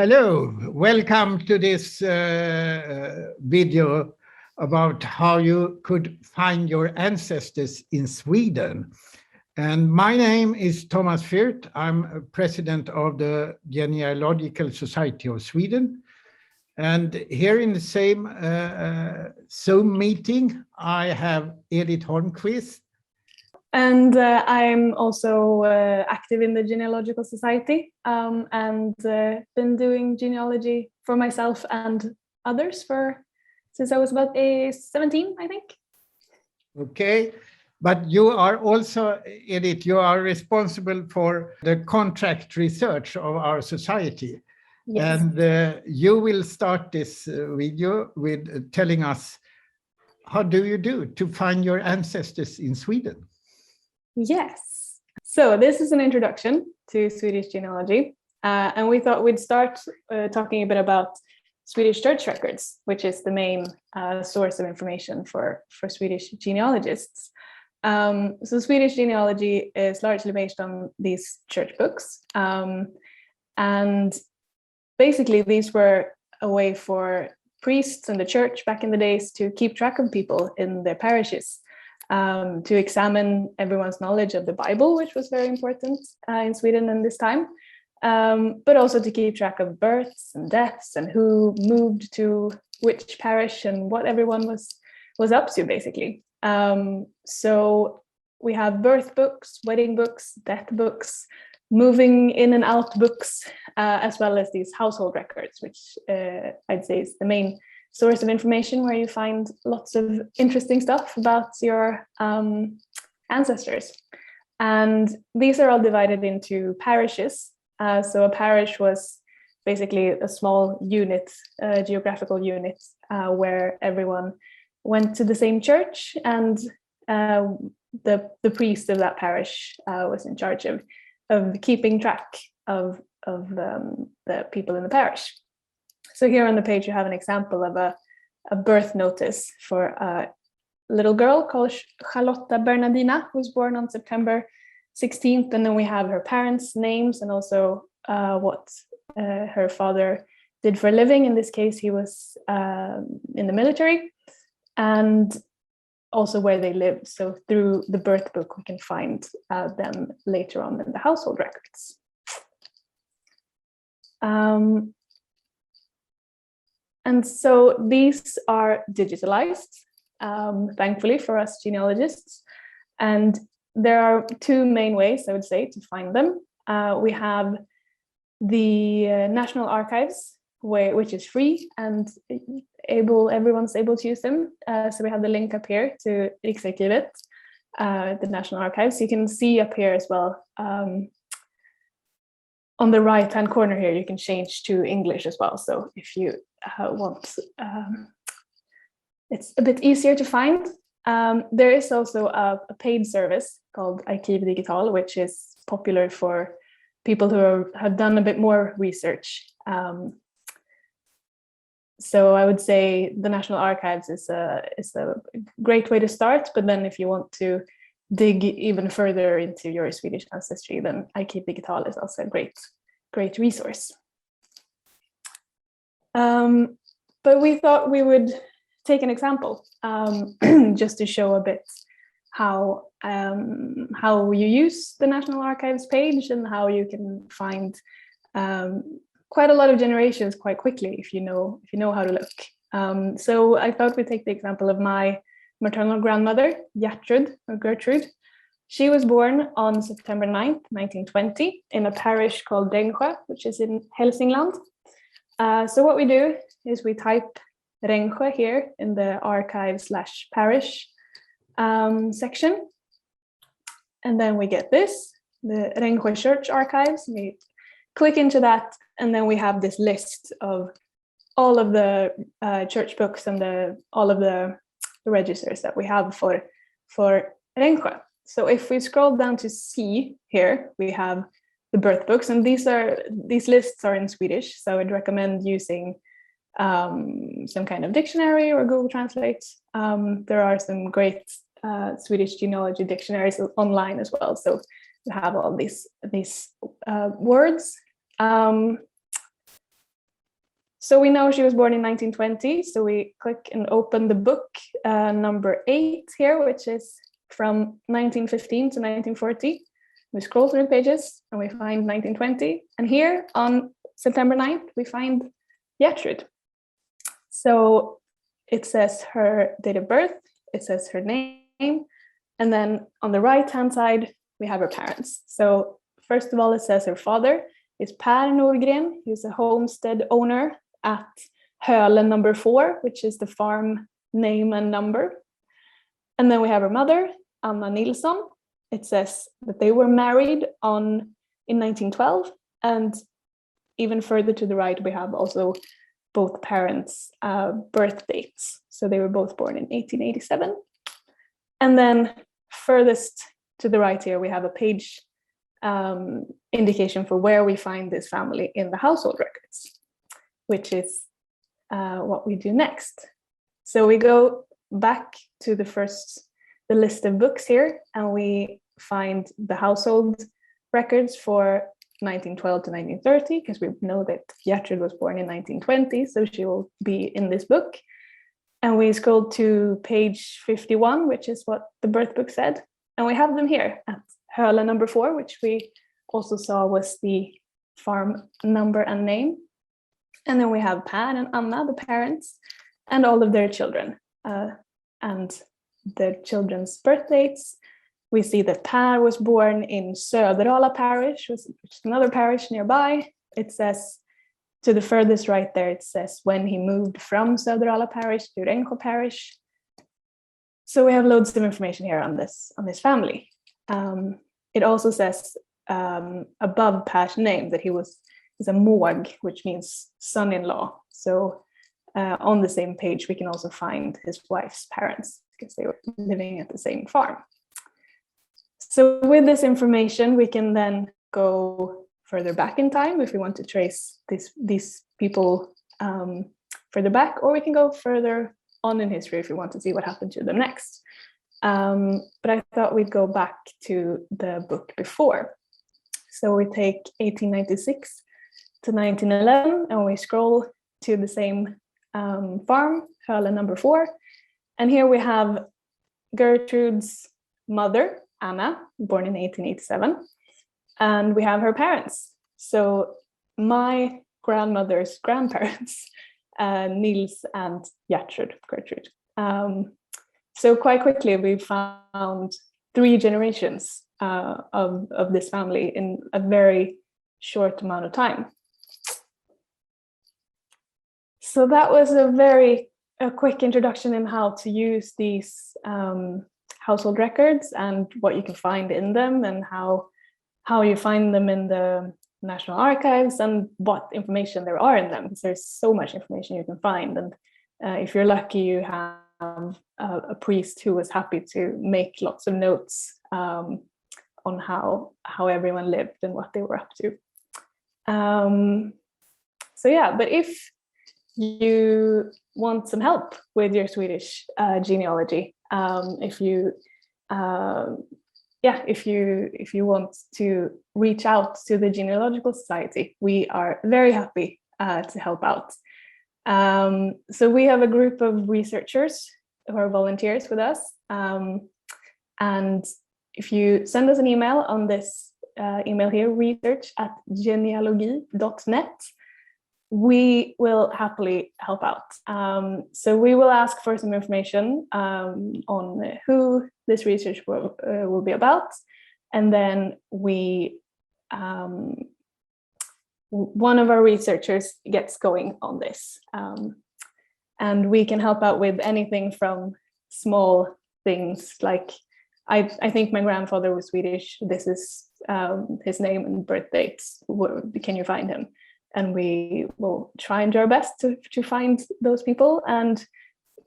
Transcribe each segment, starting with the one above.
Hello, welcome to this video about how you could find your ancestors in Sweden. And my name is Thomas Fürth. I'm president of the Genealogical Society of Sweden. And here in the same Zoom meeting, I have Edit Holmqvist. And I'm also active in the Genealogical Society and been doing genealogy for myself and others since I was about 17, I think. Okay, but you are also, Edith, you are responsible for the contract research of our society. Yes. And you will start this video with telling us, how do you do to find your ancestors in Sweden? Yes. So this is an introduction to Swedish genealogy. And we thought we'd start talking a bit about Swedish church records, which is the main source of information for Swedish genealogists. So Swedish genealogy is largely based on these church books. And basically, these were a way for priests and the church back in the days to keep track of people in their parishes. To examine everyone's knowledge of the Bible, which was very important in Sweden in this time, but also to keep track of births and deaths and who moved to which parish and what everyone was up to, basically. So we have birth books, wedding books, death books, moving in and out books, as well as these household records, which I'd say is the main source of information where you find lots of interesting stuff about your ancestors. And these are all divided into parishes. So a parish was basically a small unit, geographical unit, where everyone went to the same church, and the priest of that parish was in charge of keeping track of the people in the parish. So here on the page, you have an example of a birth notice for a little girl called Charlotta Bernardina, who was born on September 16th. And then we have her parents' names and also what her father did for a living. In this case, he was in the military, and also where they lived. So through the birth book, we can find them later on in the household records. And so these are digitalized, thankfully for us genealogists. And there are two main ways, I would say, to find them. We have the National Archives, which is free and everyone's able to use them. So we have the link up here to Riksarkivet, the National Archives. You can see up here as well. On the right-hand corner here, you can change to English as well. So if you want, it's a bit easier to find. There is also a paid service called Arkiv Digital, which is popular for people who have done a bit more research. So I would say the National Archives is a great way to start. But then if you want to dig even further into your Swedish ancestry, then Arkiv Digital is also a great resource. But we thought we would take an example just to show a bit how you use the National Archives page and how you can find quite a lot of generations quite quickly if you know how to look. So I thought we'd take the example of my maternal grandmother, Gertrude. She was born on September 9th, 1920, in a parish called Rengsjö, which is in Hälsingland. So what we do is we type Rengsjö here in the archive/parish section. And then we get this, the Rengsjö Church Archives. We click into that, and then we have this list of all of the church books and all of the registers that we have for Rengsjö. So if we scroll down to C here, we have the birth books, and these lists are in Swedish. So I'd recommend using some kind of dictionary or Google Translate. There are some great Swedish genealogy dictionaries online as well. So you have all these words. So we know she was born in 1920. So we click and open the book number 8 here, which is from 1915 to 1940. We scroll through the pages and we find 1920. And here on September 9th, we find Gertrud. So it says her date of birth, it says her name, and then on the right-hand side, we have her parents. So first of all, it says her father is Per Norgren. He's a homestead owner at Hölen number 4, which is the farm name and number. And then we have her mother, Anna Nilsson. It says that they were married in 1912. And even further to the right, we have also both parents' birth dates. So they were both born in 1887. And then furthest to the right here, we have a page indication for where we find this family in the household records, which is what we do next. So we go back to the list of books here, and we find the household records for 1912 to 1930, because we know that Gertrud was born in 1920, so she will be in this book. And we scroll to page 51, which is what the birth book said. And we have them here at Hölen number 4, which we also saw was the farm number and name. And then we have Per and Anna, the parents, and all of their children, and their children's birth dates. We see that Per was born in Söderala parish, which is another parish nearby. It says to the furthest right there, it says when he moved from Söderala parish to Rensjö parish. So we have loads of information here on this family. It also says above Per's name that he is a måg, which means son-in-law. So on the same page, we can also find his wife's parents, because they were living at the same farm. So with this information, we can then go further back in time if we want to trace these people further back, or we can go further on in history if we want to see what happened to them next. But I thought we'd go back to the book before. So we take 1896 to 1911, and we scroll to the same farm, Hölen number 4. And here we have Gertrud's mother, Anna, born in 1887, and we have her parents. So my grandmother's grandparents, Nils and Gertrud. So quite quickly we found 3 generations of this family in a very short amount of time. So that was a quick introduction in how to use these household records and what you can find in them, and how you find them in the National Archives and what information there are in them, because there's so much information you can find. And if you're lucky, you have a priest who was happy to make lots of notes on how everyone lived and what they were up to. So yeah, but if you want some help with your Swedish genealogy, if you want to reach out to the Genealogical Society, we are very happy to help out. So we have a group of researchers who are volunteers with us, and if you send us an email on this email here, research@genealogy.net, we will happily help out. So we will ask for some information on who this research will be about, and then one of our researchers gets going on this, and we can help out with anything from small things like I think my grandfather was Swedish. This is his name and birth dates. Can you find him? And we will try and do our best to find those people and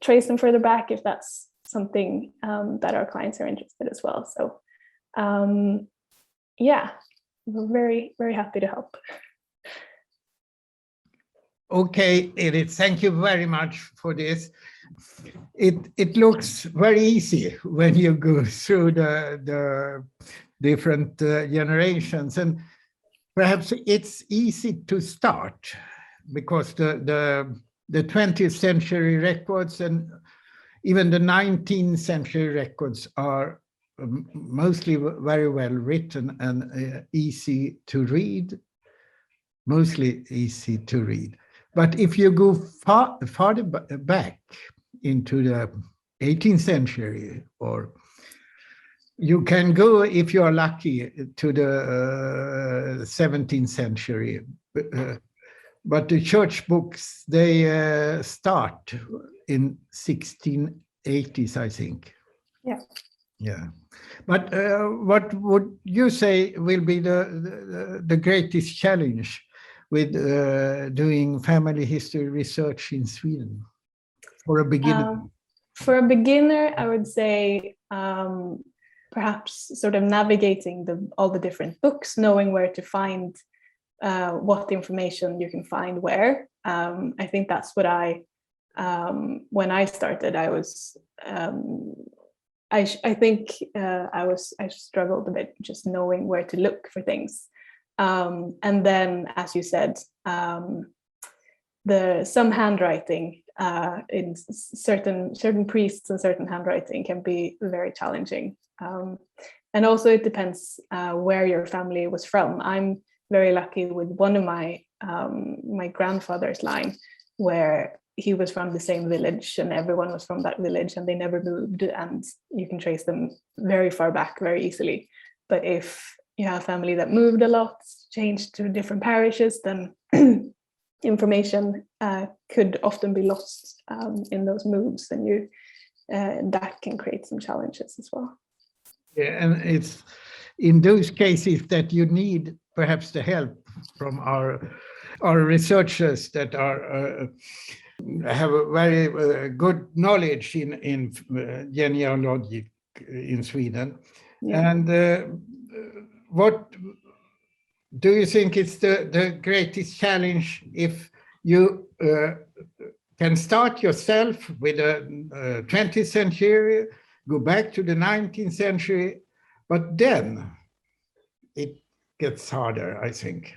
trace them further back if that's something that our clients are interested as well. So yeah, we're very, very happy to help. Okay, Edith, thank you very much for this. It looks very easy when you go through the different generations, and perhaps it's easy to start because the 20th century records and even the 19th century records are mostly very well written and easy to read, mostly easy to read. But if you go farther back into the 18th century, or you can go, if you are lucky, to the 17th century. But the church books, they start in 1680s, I think. Yeah. Yeah. But what would you say will be the greatest challenge with doing family history research in Sweden for a beginner? For a beginner, I would say perhaps sort of navigating all the different books, knowing where to find what information you can find where. I think that's what when I started, I struggled a bit just knowing where to look for things. And then, as you said, some handwriting in certain priests and certain handwriting can be very challenging. And also it depends where your family was from. I'm very lucky with one of my grandfather's line, where he was from the same village and everyone was from that village and they never moved, and you can trace them very far back very easily. But if you have family that moved a lot, changed to different parishes, then information could often be lost in those moves, and that can create some challenges as well. Yeah, and it's in those cases that you need perhaps the help from our researchers that have a very good knowledge in genealogy in Sweden. Yeah. And what do you think is the greatest challenge if you can start yourself with the 20th century, go back to the 19th century, but then it gets harder, I think.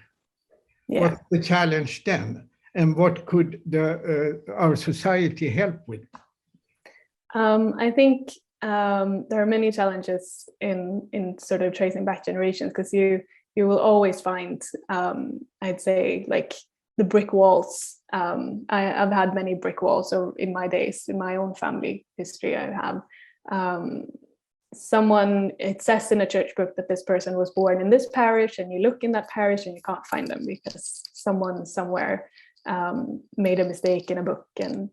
Yeah. What's the challenge then? And what could our society help with? I think there are many challenges in sort of tracing back generations, because you will always find, I'd say, like the brick walls. I've had many brick walls in my days, in my own family history. I have it says in a church book that this person was born in this parish, and you look in that parish and you can't find them because someone somewhere made a mistake in a book, and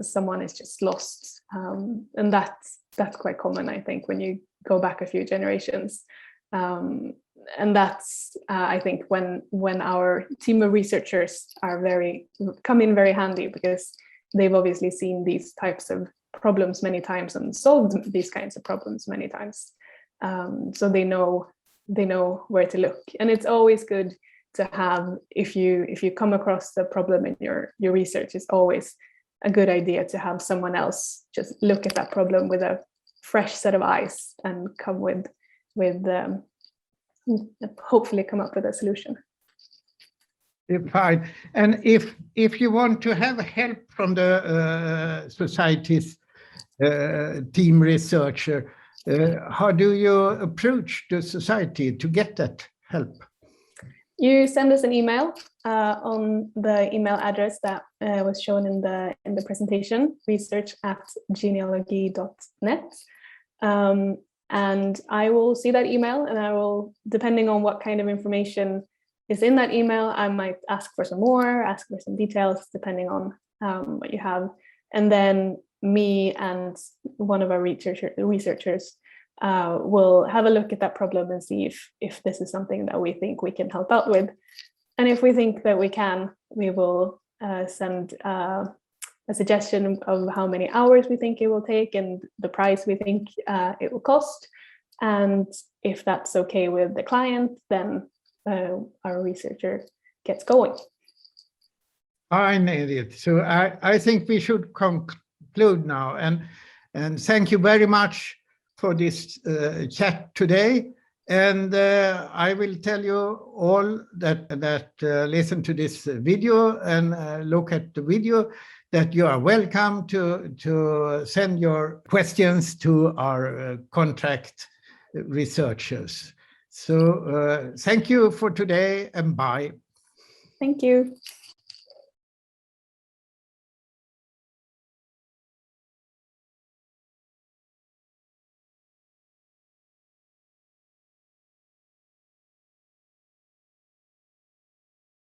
someone is just lost. And that's quite common, I think, when you go back a few generations. And that's, I think, when our team of researchers come in very handy, because they've obviously seen these types of problems many times and solved these kinds of problems many times. So they know where to look. And it's always good to have, if you come across a problem in your research, it's always a good idea to have someone else just look at that problem with a fresh set of eyes and come with hopefully come up with a solution. Fine. And if you want to have help from the society's team researcher, how do you approach the society to get that help? You send us an email on the email address that was shown in the presentation, research@genealogy.net. And I will see that email, and I will, depending on what kind of information is in that email, I might ask for some more, ask for some details, depending on what you have. And then me and one of our researchers will have a look at that problem and see if this is something that we think we can help out with. And if we think that we can, we will send a suggestion of how many hours we think it will take and the price we think it will cost. And if that's okay with the client, then our researcher gets going. Fine, Edith. So I think we should conclude now. And thank you very much for this chat today. And I will tell you all that listen to this video and look at the video that you are welcome to send your questions to our contract researchers. So thank you for today and bye. Thank you.